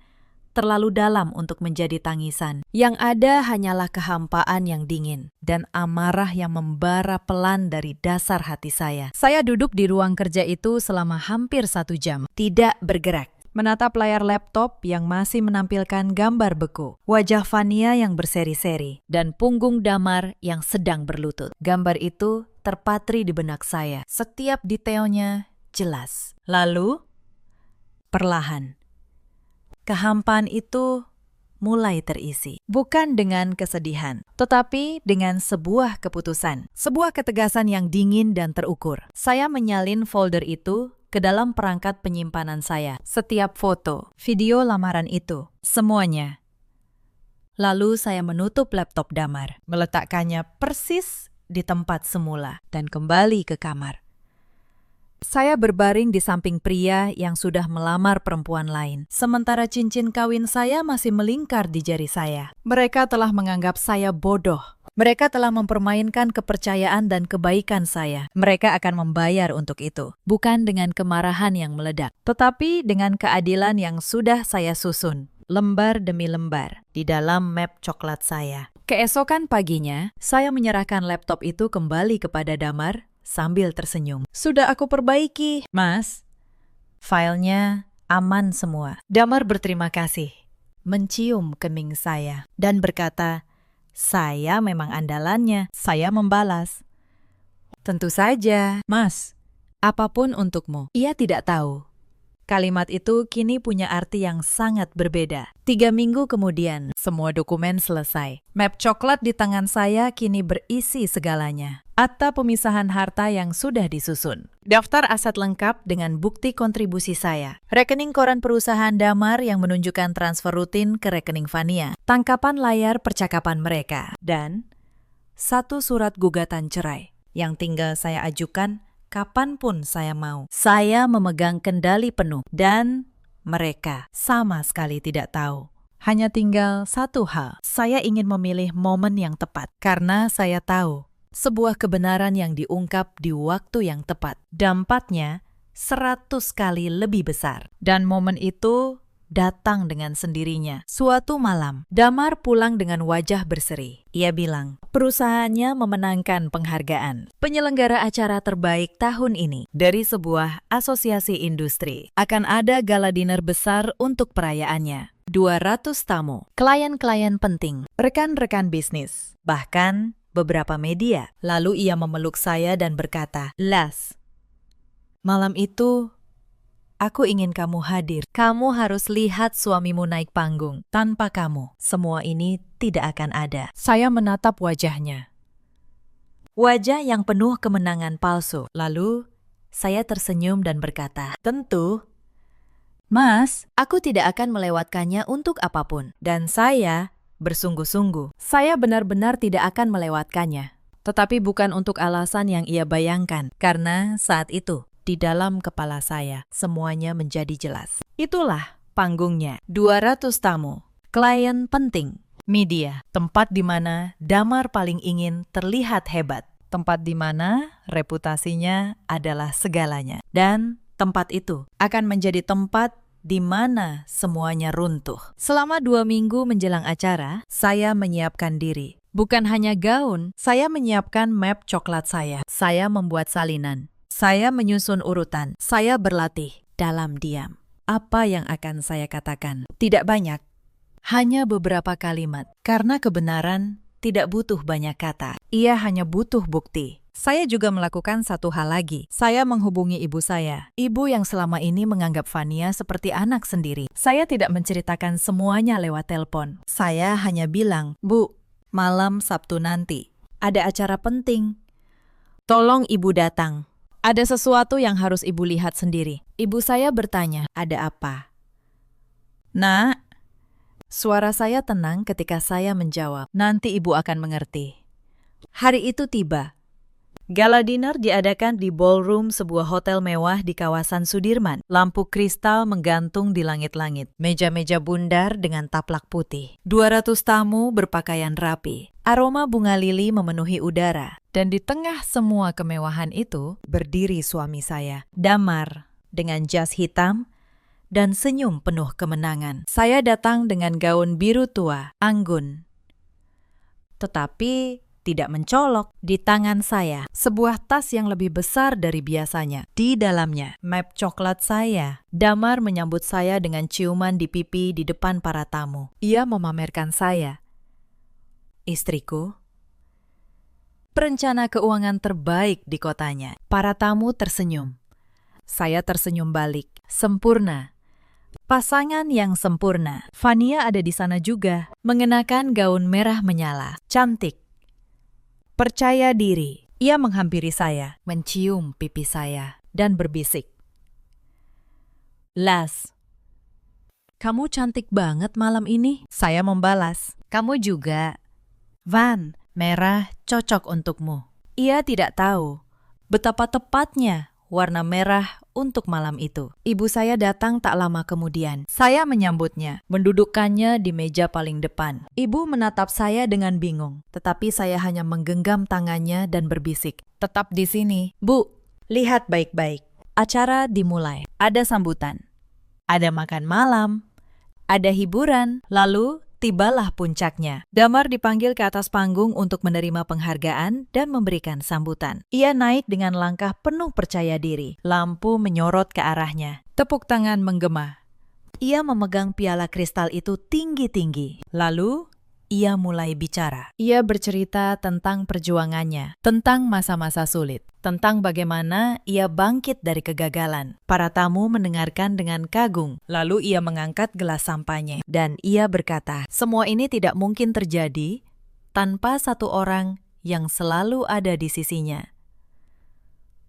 Speaker 1: terlalu dalam untuk menjadi tangisan. Yang ada hanyalah kehampaan yang dingin dan amarah yang membara pelan dari dasar hati saya. Saya duduk di ruang kerja itu selama hampir 1 jam, tidak bergerak. Menatap layar laptop yang masih menampilkan gambar beku, wajah Fania yang berseri-seri, dan punggung Damar yang sedang berlutut. Gambar itu terpatri di benak saya, setiap detailnya jelas. Lalu, perlahan, kehampaan itu mulai terisi. Bukan dengan kesedihan, tetapi dengan sebuah keputusan. Sebuah ketegasan yang dingin dan terukur. Saya menyalin folder itu ke dalam perangkat penyimpanan saya. Setiap foto, video lamaran itu, semuanya. Lalu saya menutup laptop Damar, meletakkannya persis di tempat semula, dan kembali ke kamar. Saya berbaring di samping pria yang sudah melamar perempuan lain, sementara cincin kawin saya masih melingkar di jari saya. Mereka telah menganggap saya bodoh. Mereka telah mempermainkan kepercayaan dan kebaikan saya. Mereka akan membayar untuk itu. Bukan dengan kemarahan yang meledak, tetapi dengan keadilan yang sudah saya susun, lembar demi lembar, di dalam map coklat saya. Keesokan paginya, saya menyerahkan laptop itu kembali kepada Damar sambil tersenyum. Sudah aku perbaiki, Mas. Filenya aman semua. Damar berterima kasih, mencium kening saya, dan berkata, saya memang andalannya. Saya membalas, tentu saja, Mas. Apapun untukmu. Ia tidak tahu. Kalimat itu kini punya arti yang sangat berbeda. 3 minggu kemudian, semua dokumen selesai. Map coklat di tangan saya kini berisi segalanya. Akta pemisahan harta yang sudah disusun. Daftar aset lengkap dengan bukti kontribusi saya. Rekening koran perusahaan Damar yang menunjukkan transfer rutin ke rekening Fania. Tangkapan layar percakapan mereka. Dan 1 surat gugatan cerai yang tinggal saya ajukan kapanpun saya mau. Saya memegang kendali penuh dan mereka sama sekali tidak tahu. Hanya tinggal satu hal. Saya ingin memilih momen yang tepat karena saya tahu sebuah kebenaran yang diungkap di waktu yang tepat. Dampaknya 100 kali lebih besar. Dan momen itu datang dengan sendirinya. Suatu malam, Damar pulang dengan wajah berseri. Ia bilang, perusahaannya memenangkan penghargaan penyelenggara acara terbaik tahun ini dari sebuah asosiasi industri. Akan ada gala dinner besar untuk perayaannya. 200 tamu, klien-klien penting, rekan-rekan bisnis, bahkan beberapa media. Lalu ia memeluk saya dan berkata, Las, malam itu aku ingin kamu hadir. Kamu harus lihat suamimu naik panggung. Tanpa kamu, semua ini tidak akan ada. Saya menatap wajahnya. Wajah yang penuh kemenangan palsu. Lalu, saya tersenyum dan berkata, tentu, Mas, aku tidak akan melewatkannya untuk apapun. Dan saya bersungguh-sungguh. Saya benar-benar tidak akan melewatkannya. Tetapi bukan untuk alasan yang ia bayangkan. Karena saat itu, di dalam kepala saya, semuanya menjadi jelas. Itulah panggungnya. 200 tamu, klien penting, media, tempat di mana Damar paling ingin terlihat hebat, tempat di mana reputasinya adalah segalanya. Dan tempat itu akan menjadi tempat di mana semuanya runtuh. Selama 2 minggu menjelang acara, saya menyiapkan diri. Bukan hanya gaun, saya menyiapkan map coklat saya. Saya membuat salinan. Saya menyusun urutan. Saya berlatih dalam diam. Apa yang akan saya katakan? Tidak banyak. Hanya beberapa kalimat. Karena kebenaran tidak butuh banyak kata. Ia hanya butuh bukti. Saya juga melakukan satu hal lagi. Saya menghubungi ibu saya. Ibu yang selama ini menganggap Vania seperti anak sendiri. Saya tidak menceritakan semuanya lewat telepon. Saya hanya bilang, "Bu, malam Sabtu nanti ada acara penting. Tolong ibu datang. Ada sesuatu yang harus ibu lihat sendiri." Ibu saya bertanya, "Ada apa?" "Nak." Suara saya tenang ketika saya menjawab, "Nanti ibu akan mengerti." Hari itu tiba. Gala dinner diadakan di ballroom sebuah hotel mewah di kawasan Sudirman. Lampu kristal menggantung di langit-langit. Meja-meja bundar dengan taplak putih. 200 tamu berpakaian rapi. Aroma bunga lili memenuhi udara. Dan di tengah semua kemewahan itu, berdiri suami saya, Damar, dengan jas hitam dan senyum penuh kemenangan. Saya datang dengan gaun biru tua, anggun. Tetapi tidak mencolok. Di tangan saya, sebuah tas yang lebih besar dari biasanya. Di dalamnya, map coklat saya. Damar menyambut saya dengan ciuman di pipi di depan para tamu. Ia memamerkan saya. "Istriku." Perencana keuangan terbaik di kotanya. Para tamu tersenyum. Saya tersenyum balik. Sempurna. Pasangan yang sempurna. Vania ada di sana juga, mengenakan gaun merah menyala. Cantik. Percaya diri. Ia menghampiri saya, mencium pipi saya, dan berbisik, "Las, kamu cantik banget malam ini." Saya membalas, "Kamu juga." "Van, merah cocok untukmu." Ia tidak tahu betapa tepatnya warna merah untuk malam itu. Ibu saya datang tak lama kemudian. Saya menyambutnya, mendudukkannya di meja paling depan. Ibu menatap saya dengan bingung, tetapi saya hanya menggenggam tangannya dan berbisik, "Tetap di sini." "Bu, lihat baik-baik." Acara dimulai. Ada sambutan. Ada makan malam. Ada hiburan. Lalu tibalah puncaknya. Damar dipanggil ke atas panggung untuk menerima penghargaan dan memberikan sambutan. Ia naik dengan langkah penuh percaya diri. Lampu menyorot ke arahnya. Tepuk tangan menggema. Ia memegang piala kristal itu tinggi-tinggi. Lalu, ia mulai bicara. Ia bercerita tentang perjuangannya, tentang masa-masa sulit, tentang bagaimana ia bangkit dari kegagalan. Para tamu mendengarkan dengan kagum. Lalu ia mengangkat gelas sampahnya, dan ia berkata, "Semua ini tidak mungkin terjadi tanpa satu orang yang selalu ada di sisinya.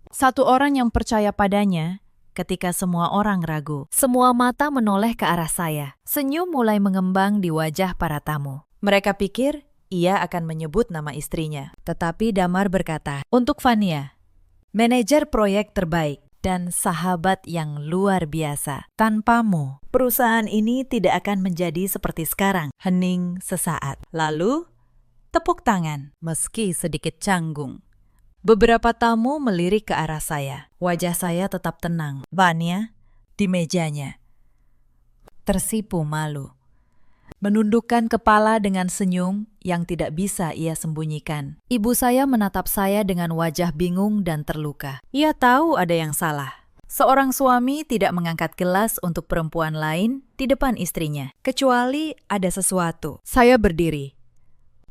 Speaker 1: Satu orang yang percaya padanya ketika semua orang ragu." Semua mata menoleh ke arah saya. Senyum mulai mengembang di wajah para tamu. Mereka pikir ia akan menyebut nama istrinya. Tetapi Damar berkata, "Untuk Vania, manajer proyek terbaik dan sahabat yang luar biasa. Tanpamu, perusahaan ini tidak akan menjadi seperti sekarang." Hening sesaat. Lalu, tepuk tangan, meski sedikit canggung. Beberapa tamu melirik ke arah saya. Wajah saya tetap tenang. Vania, di mejanya, tersipu malu. Menundukkan kepala dengan senyum yang tidak bisa ia sembunyikan. Ibu saya menatap saya dengan wajah bingung dan terluka. Ia tahu ada yang salah. Seorang suami tidak mengangkat gelas untuk perempuan lain di depan istrinya, kecuali ada sesuatu. Saya berdiri.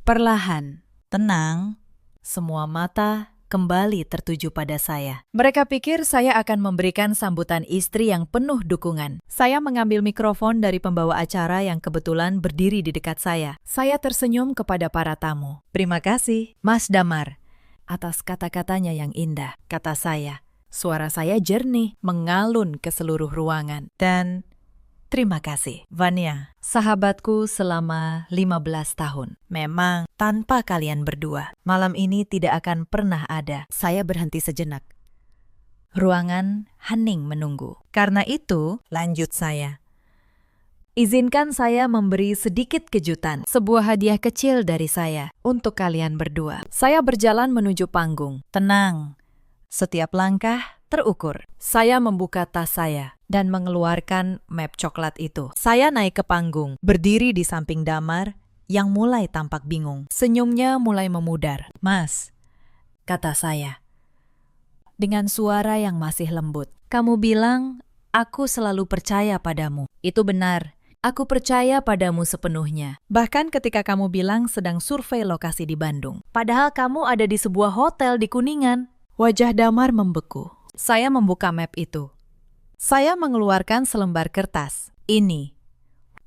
Speaker 1: Perlahan, tenang, semua mata kembali tertuju pada saya. Mereka pikir saya akan memberikan sambutan istri yang penuh dukungan. Saya mengambil mikrofon dari pembawa acara yang kebetulan berdiri di dekat saya. Saya tersenyum kepada para tamu. "Terima kasih, Mas Damar, atas kata-katanya yang indah," kata saya. Suara saya jernih, mengalun ke seluruh ruangan. Dan terima kasih, Vania, sahabatku selama 15 tahun. Memang tanpa kalian berdua, malam ini tidak akan pernah ada. Saya berhenti sejenak. Ruangan hening menunggu. Karena itu, lanjut saya, izinkan saya memberi sedikit kejutan, sebuah hadiah kecil dari saya untuk kalian berdua. Saya berjalan menuju panggung. Tenang, setiap langkah terukur. Saya membuka tas saya dan mengeluarkan map coklat itu. Saya naik ke panggung, berdiri di samping Damar yang mulai tampak bingung. Senyumnya mulai memudar. "Mas," kata saya, dengan suara yang masih lembut, "kamu bilang aku selalu percaya padamu. Itu benar. Aku percaya padamu sepenuhnya. Bahkan ketika kamu bilang sedang survei lokasi di Bandung. Padahal kamu ada di sebuah hotel di Kuningan. Wajah Damar membeku. Saya membuka map itu. Saya mengeluarkan selembar kertas. Ini,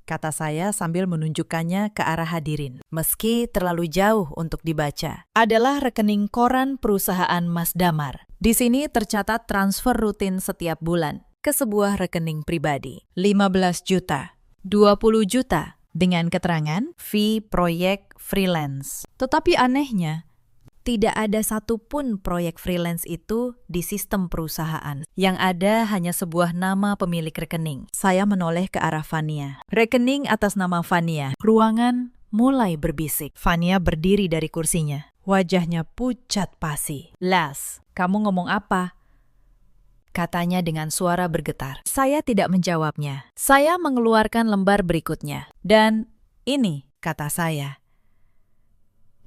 Speaker 1: kata saya sambil menunjukkannya ke arah hadirin. Meski terlalu jauh untuk dibaca. Adalah rekening koran perusahaan Mas Damar. Di sini tercatat transfer rutin setiap bulan ke sebuah rekening pribadi. 15 juta. 20 juta dengan keterangan fee proyek freelance. Tetapi anehnya, tidak ada satupun proyek freelance itu di sistem perusahaan. Yang ada hanya sebuah nama pemilik rekening. Saya menoleh ke arah Fania. Rekening atas nama Fania. Ruangan mulai berbisik. Fania berdiri dari kursinya. Wajahnya pucat pasi. Las, kamu ngomong apa? Katanya dengan suara bergetar. Saya tidak menjawabnya. Saya mengeluarkan lembar berikutnya. Dan ini, kata saya,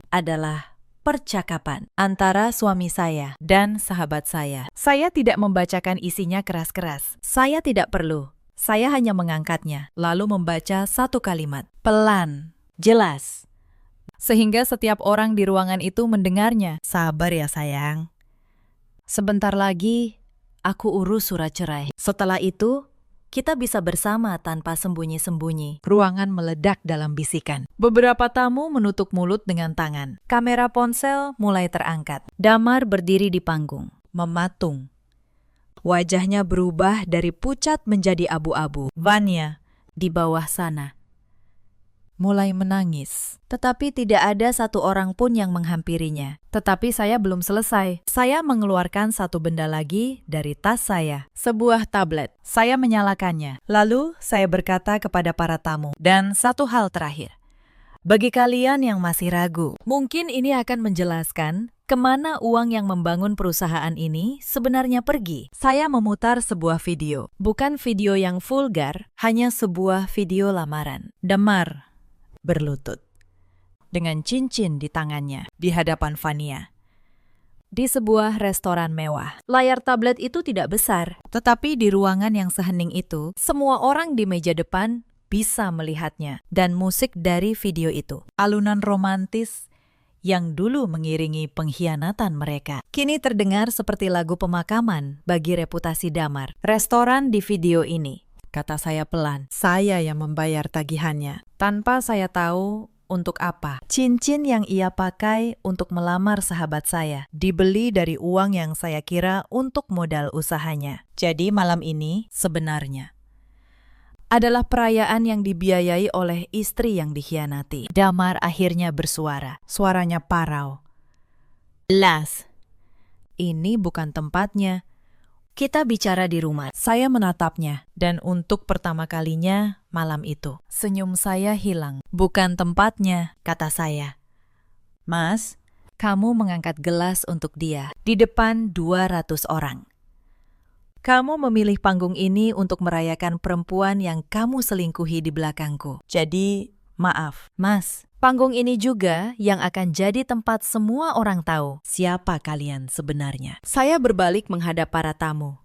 Speaker 1: adalah percakapan antara suami saya dan sahabat saya. Saya tidak membacakan isinya keras-keras. Saya tidak perlu. Saya hanya mengangkatnya, lalu membaca satu kalimat. Pelan, jelas. Sehingga setiap orang di ruangan itu mendengarnya. Sabar ya sayang. Sebentar lagi, aku urus surat cerai. Setelah itu, kita bisa bersama tanpa sembunyi-sembunyi. Ruangan meledak dalam bisikan. Beberapa tamu menutup mulut dengan tangan. Kamera ponsel mulai terangkat. Damar berdiri di panggung, mematung. Wajahnya berubah dari pucat menjadi abu-abu. Vanya, di bawah sana, mulai menangis. Tetapi tidak ada satu orang pun yang menghampirinya. Tetapi saya belum selesai. Saya mengeluarkan satu benda lagi dari tas saya. Sebuah tablet. Saya menyalakannya. Lalu saya berkata kepada para tamu. Dan satu hal terakhir. Bagi kalian yang masih ragu, mungkin ini akan menjelaskan kemana uang yang membangun perusahaan ini sebenarnya pergi. Saya memutar sebuah video. Bukan video yang vulgar, hanya sebuah video lamaran. Damar berlutut dengan cincin di tangannya di hadapan Fania di sebuah restoran mewah. Layar tablet itu tidak besar, tetapi di ruangan yang sehening itu, semua orang di meja depan bisa melihatnya. Dan musik dari video itu, alunan romantis yang dulu mengiringi pengkhianatan mereka, kini terdengar seperti lagu pemakaman bagi reputasi Damar. Restoran di video ini, kata saya pelan, saya yang membayar tagihannya. Tanpa saya tahu untuk apa. Cincin yang ia pakai untuk melamar sahabat saya dibeli dari uang yang saya kira untuk modal usahanya. Jadi malam ini sebenarnya adalah perayaan yang dibiayai oleh istri yang dikhianati. Damar akhirnya bersuara. Suaranya parau. Las, ini bukan tempatnya. Kita bicara di rumah. Saya menatapnya, dan untuk pertama kalinya malam itu, senyum saya hilang. Bukan tempatnya, kata saya. Mas, kamu mengangkat gelas untuk dia di depan 200 orang. Kamu memilih panggung ini untuk merayakan perempuan yang kamu selingkuhi di belakangku. Jadi, maaf, Mas. Panggung ini juga yang akan jadi tempat semua orang tahu siapa kalian sebenarnya. Saya berbalik menghadap para tamu.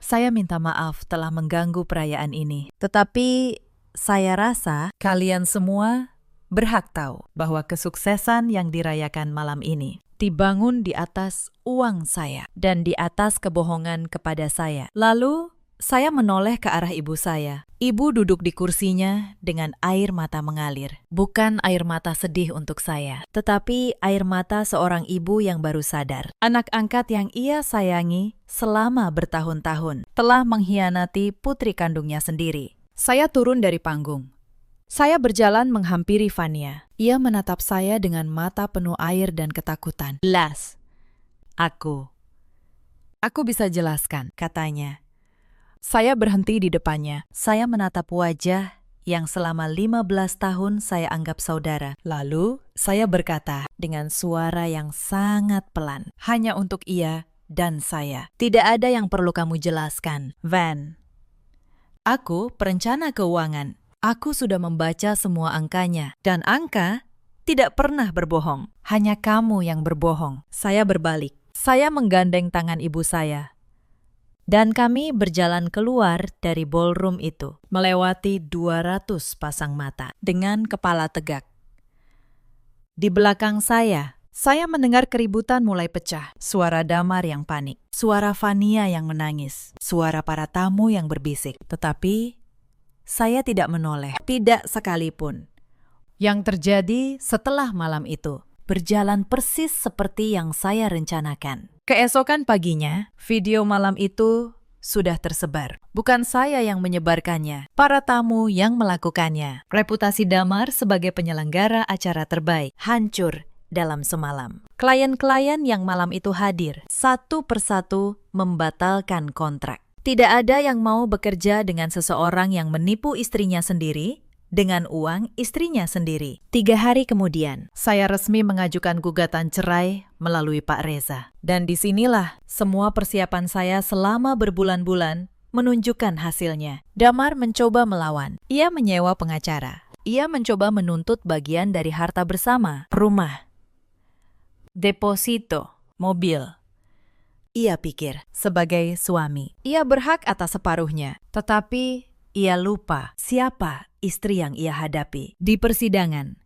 Speaker 1: Saya minta maaf telah mengganggu perayaan ini. Tetapi saya rasa kalian semua berhak tahu bahwa kesuksesan yang dirayakan malam ini dibangun di atas uang saya dan di atas kebohongan kepada saya. Lalu saya menoleh ke arah ibu saya. Ibu duduk di kursinya dengan air mata mengalir. Bukan air mata sedih untuk saya, tetapi air mata seorang ibu yang baru sadar. Anak angkat yang ia sayangi selama bertahun-tahun telah mengkhianati putri kandungnya sendiri. Saya turun dari panggung. Saya berjalan menghampiri Fania. Ia menatap saya dengan mata penuh air dan ketakutan. Las, aku bisa jelaskan, katanya. Saya berhenti di depannya. Saya menatap wajah yang selama 15 tahun saya anggap saudara. Lalu, saya berkata dengan suara yang sangat pelan. Hanya untuk ia dan saya. Tidak ada yang perlu kamu jelaskan, Van. Aku perencana keuangan. Aku sudah membaca semua angkanya. Dan angka tidak pernah berbohong. Hanya kamu yang berbohong. Saya berbalik. Saya menggandeng tangan ibu saya. Dan kami berjalan keluar dari ballroom itu, melewati 200 pasang mata dengan kepala tegak. Di belakang saya mendengar keributan mulai pecah. Suara Damar yang panik, suara Fania yang menangis, suara para tamu yang berbisik. Tetapi saya tidak menoleh, tidak sekalipun. Yang terjadi setelah malam itu berjalan persis seperti yang saya rencanakan. Keesokan paginya, video malam itu sudah tersebar. Bukan saya yang menyebarkannya, para tamu yang melakukannya. Reputasi Damar sebagai penyelenggara acara terbaik hancur dalam semalam. Klien-klien yang malam itu hadir, satu persatu membatalkan kontrak. Tidak ada yang mau bekerja dengan seseorang yang menipu istrinya sendiri dengan uang istrinya sendiri. 3 hari kemudian, saya resmi mengajukan gugatan cerai melalui Pak Reza. Dan disinilah semua persiapan saya selama berbulan-bulan menunjukkan hasilnya. Damar mencoba melawan. Ia menyewa pengacara. Ia mencoba menuntut bagian dari harta bersama, rumah, deposito, mobil. Ia pikir, sebagai suami, ia berhak atas separuhnya. Tetapi ia lupa siapa istri yang ia hadapi. Di persidangan,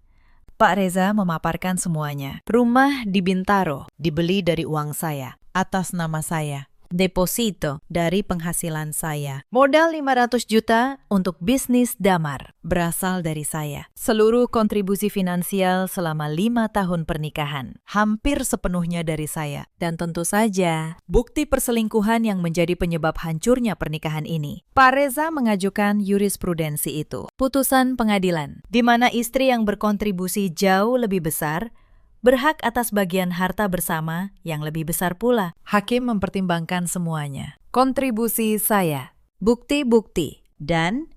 Speaker 1: Pak Reza memaparkan semuanya. Rumah di Bintaro dibeli dari uang saya, atas nama saya. Deposito dari penghasilan saya. Modal 500 juta untuk bisnis Damar berasal dari saya. Seluruh kontribusi finansial selama 5 tahun pernikahan hampir sepenuhnya dari saya. Dan tentu saja, bukti perselingkuhan yang menjadi penyebab hancurnya pernikahan ini. Pak Reza mengajukan jurisprudensi itu. Putusan pengadilan, di mana istri yang berkontribusi jauh lebih besar berhak atas bagian harta bersama yang lebih besar pula. Hakim mempertimbangkan semuanya. Kontribusi saya, bukti-bukti, dan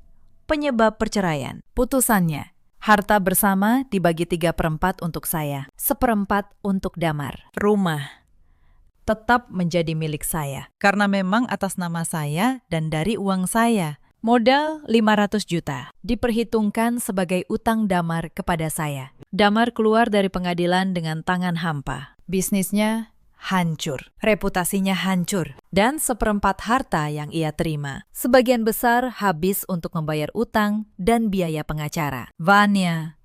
Speaker 1: penyebab perceraian. Putusannya, harta bersama dibagi 3/4 untuk saya, 1/4 untuk Damar. Rumah tetap menjadi milik saya, karena memang atas nama saya dan dari uang saya. Modal 500 juta diperhitungkan sebagai utang Damar kepada saya. Damar keluar dari pengadilan dengan tangan hampa. Bisnisnya hancur, reputasinya hancur, dan 1/4 harta yang ia terima. Sebagian besar habis untuk membayar utang dan biaya pengacara. Vanya,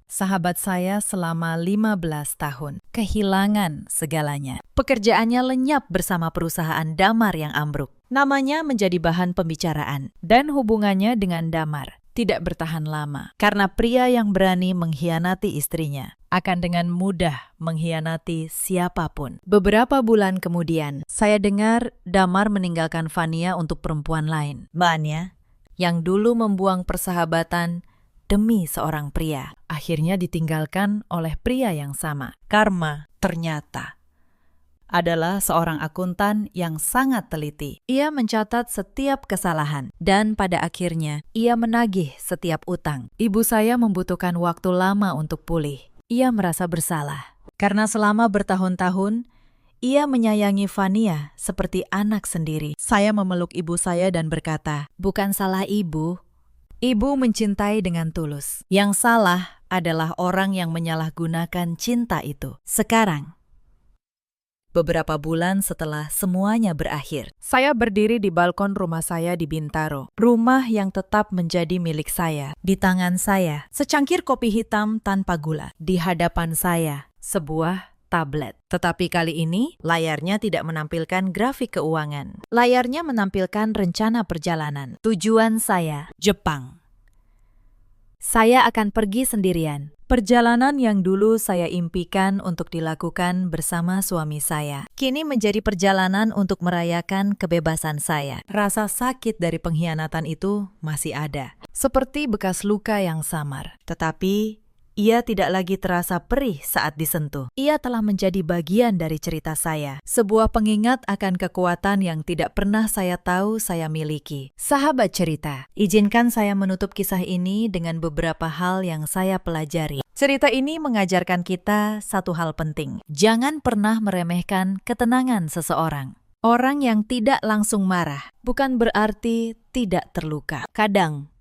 Speaker 1: sahabat saya selama 15 tahun, kehilangan segalanya. Pekerjaannya lenyap bersama perusahaan Damar yang ambruk. Namanya menjadi bahan pembicaraan, dan hubungannya dengan Damar tidak bertahan lama. Karena pria yang berani mengkhianati istrinya akan dengan mudah mengkhianati siapapun. Beberapa bulan kemudian, saya dengar Damar meninggalkan Fania untuk perempuan lain. Vanya, yang dulu membuang persahabatan demi seorang pria, akhirnya ditinggalkan oleh pria yang sama. Karma ternyata adalah seorang akuntan yang sangat teliti. Ia mencatat setiap kesalahan dan pada akhirnya ia menagih setiap utang. Ibu saya membutuhkan waktu lama untuk pulih. Ia merasa bersalah karena selama bertahun-tahun ia menyayangi Fania seperti anak sendiri. Saya memeluk ibu saya dan berkata, "Bukan salah ibu. Ibu mencintai dengan tulus. Yang salah adalah orang yang menyalahgunakan cinta itu." Sekarang, beberapa bulan setelah semuanya berakhir, saya berdiri di balkon rumah saya di Bintaro. Rumah yang tetap menjadi milik saya. Di tangan saya, secangkir kopi hitam tanpa gula. Di hadapan saya, sebuah tablet. Tetapi kali ini, layarnya tidak menampilkan grafik keuangan. Layarnya menampilkan rencana perjalanan. Tujuan saya, Jepang. Saya akan pergi sendirian. Perjalanan yang dulu saya impikan untuk dilakukan bersama suami saya, kini menjadi perjalanan untuk merayakan kebebasan saya. Rasa sakit dari pengkhianatan itu masih ada, seperti bekas luka yang samar. Tetapi ia tidak lagi terasa perih saat disentuh. Ia telah menjadi bagian dari cerita saya, sebuah pengingat akan kekuatan yang tidak pernah saya tahu saya miliki. Sahabat cerita, izinkan saya menutup kisah ini dengan beberapa hal yang saya pelajari. Cerita ini mengajarkan kita satu hal penting. Jangan pernah meremehkan ketenangan seseorang. Orang yang tidak langsung marah bukan berarti tidak terluka. Kadang,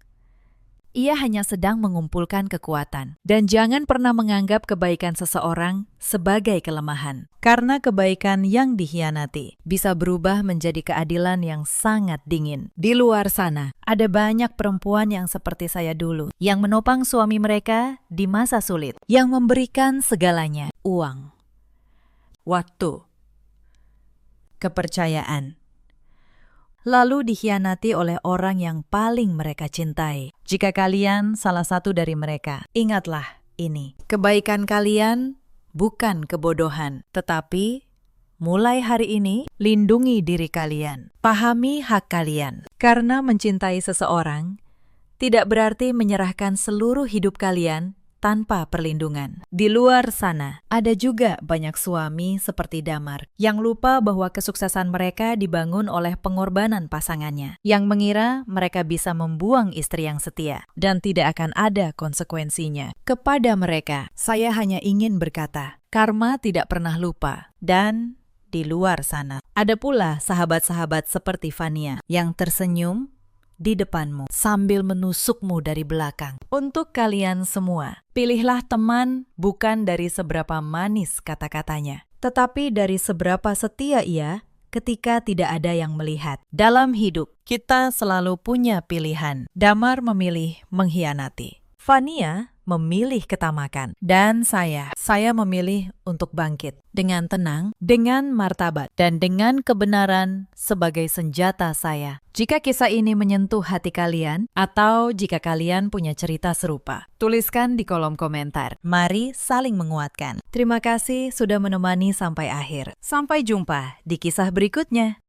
Speaker 2: Ia hanya sedang mengumpulkan kekuatan.
Speaker 1: Dan jangan pernah menganggap kebaikan seseorang sebagai kelemahan. Karena kebaikan yang dikhianati bisa berubah menjadi keadilan yang sangat dingin. Di luar sana, ada banyak perempuan yang seperti saya dulu, yang menopang suami mereka di masa sulit, yang memberikan segalanya, uang, waktu, kepercayaan, lalu dikhianati oleh orang yang paling mereka cintai. Jika kalian salah satu dari mereka, ingatlah ini. Kebaikan kalian bukan kebodohan, tetapi mulai hari ini, lindungi diri kalian. Pahami hak kalian. Karena mencintai seseorang tidak berarti menyerahkan seluruh hidup kalian tanpa perlindungan. Di luar sana, ada juga banyak suami seperti Damar yang lupa bahwa kesuksesan mereka dibangun oleh pengorbanan pasangannya, yang mengira mereka bisa membuang istri yang setia dan tidak akan ada konsekuensinya. Kepada mereka, saya hanya ingin berkata, karma tidak pernah lupa. Dan di luar sana, ada pula sahabat-sahabat seperti Fania yang tersenyum di depanmu sambil menusukmu dari belakang. Untuk kalian semua, pilihlah teman bukan dari seberapa manis kata-katanya, tetapi dari seberapa setia ia ketika tidak ada yang melihat. Dalam hidup, kita selalu punya pilihan. Damar memilih mengkhianati. Fania memilih ketamakan. Dan saya memilih untuk bangkit dengan tenang, dengan martabat, dan dengan kebenaran sebagai senjata saya. Jika kisah ini menyentuh hati kalian, atau jika kalian punya cerita serupa, tuliskan di kolom komentar. Mari saling menguatkan. Terima kasih sudah menemani sampai akhir. Sampai jumpa di kisah berikutnya.